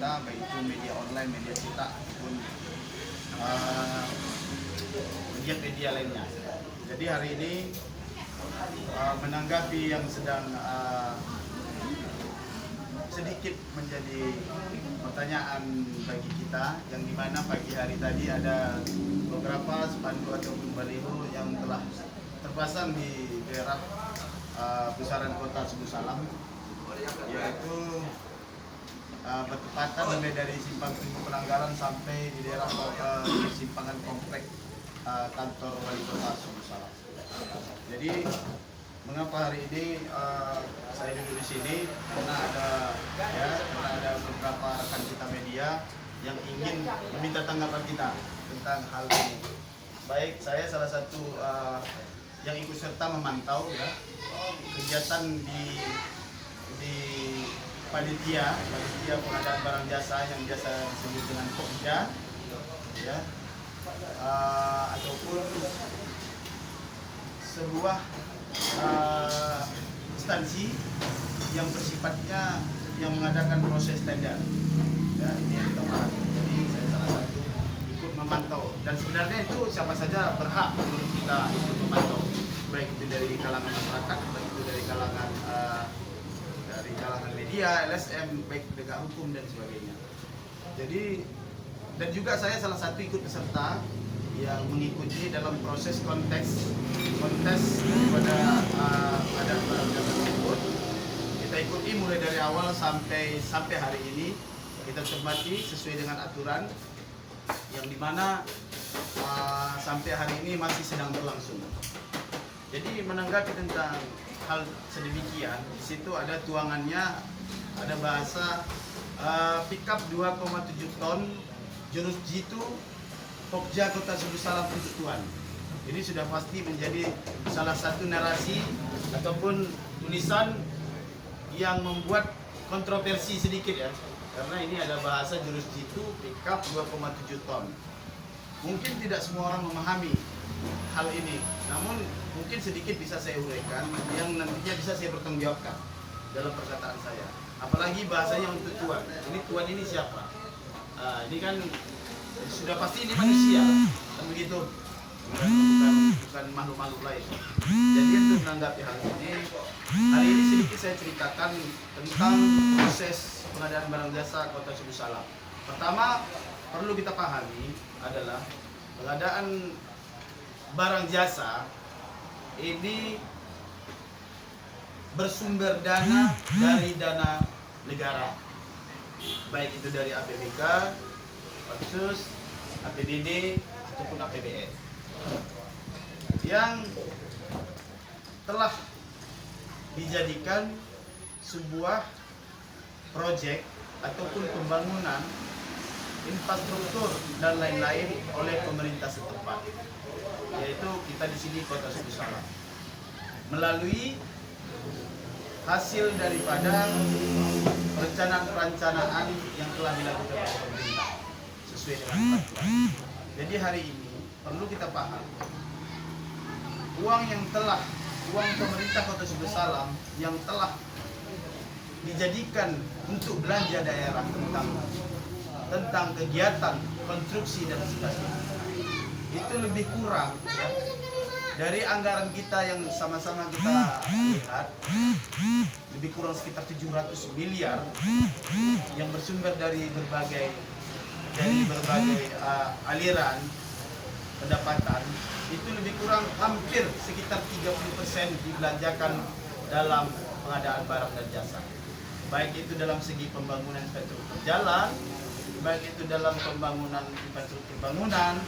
kita, baik itu media online, media cetak, maupun media-media lainnya. Jadi hari ini menanggapi yang sedang sedikit menjadi pertanyaan bagi kita, yang dimana pagi hari tadi ada beberapa spanduk ataupun baliho yang telah terpasang di daerah pusaran kota Suku Salam, yaitu bertepatan mulai dari simpang Tunggu Penanggalan sampai di daerah simpangan komplek kantor wali kota Suku Salam. Jadi mengapa hari ini saya duduk di sini? Karena ada beberapa rekan kita media yang ingin meminta tanggapan kita tentang hal ini. Baik, saya salah satu yang ikut serta memantau kegiatan di panitia pengadaan barang jasa yang biasa disebut dengan Pokja, ataupun sebuah instansi yang bersifatnya yang mengadakan proses tender. Ya, ini yang kita pahami. Jadi saya salah satu ikut memantau, dan sebenarnya itu siapa saja berhak menurut kita ikut memantau, baik itu dari kalangan masyarakat, baik itu dari kalangan media, LSM, baik penegak hukum dan sebagainya. Jadi, dan juga saya salah satu ikut peserta yang mengikuti dalam proses kontes daripada ada barang jasa tersebut. Kita ikuti mulai dari awal sampai hari ini. Kita cermati sesuai dengan aturan yang dimana sampai hari ini masih sedang berlangsung. Jadi menanggapi tentang hal sedemikian, di situ ada tuangannya, ada bahasa pickup 2,7 ton jurus jitu Pokja Kota Suku Salam untuk tuan. Ini sudah pasti menjadi salah satu narasi ataupun tulisan yang membuat kontroversi sedikit ya, karena ini ada bahasa jurus jitu pickup 2,7 ton. Mungkin tidak semua orang memahami hal ini, namun mungkin sedikit bisa saya uraikan yang nantinya bisa saya pertanggungjawabkan dalam perkataan saya. Apalagi bahasanya untuk tuan. Ini tuan ini siapa? Ini kan sudah pasti ini manusia, kan begitu? Bukan makhluk-makhluk lain. Jadi untuk menanggapi hal ini, hari ini sedikit saya ceritakan tentang proses pengadaan barang jasa Kota Suku Salam. Pertama, perlu kita pahami adalah pengadaan barang jasa ini bersumber dana dari dana negara, baik itu dari APBK, Otsus, APBD, ataupun APBN, yang telah dijadikan sebuah proyek ataupun pembangunan infrastruktur dan lain-lain oleh pemerintah setempat, yaitu kita di sini Kota Suku Salam, melalui hasil daripada perencanaan yang telah dilakukan oleh pemerintah sesuai dengan peraturan. Jadi hari ini perlu kita paham, uang pemerintah Kota Suku Salam yang telah dijadikan untuk belanja daerah tentang kegiatan konstruksi dan sebagainya, itu lebih kurang dari anggaran kita yang sama-sama kita lihat, lebih kurang sekitar 700 miliar yang bersumber dari berbagai aliran pendapatan. Itu lebih kurang hampir sekitar 30% dibelanjakan dalam pengadaan barang dan jasa, baik itu dalam segi pembangunan infrastruktur jalan, baik itu dalam pembangunan infrastruktur bangunan,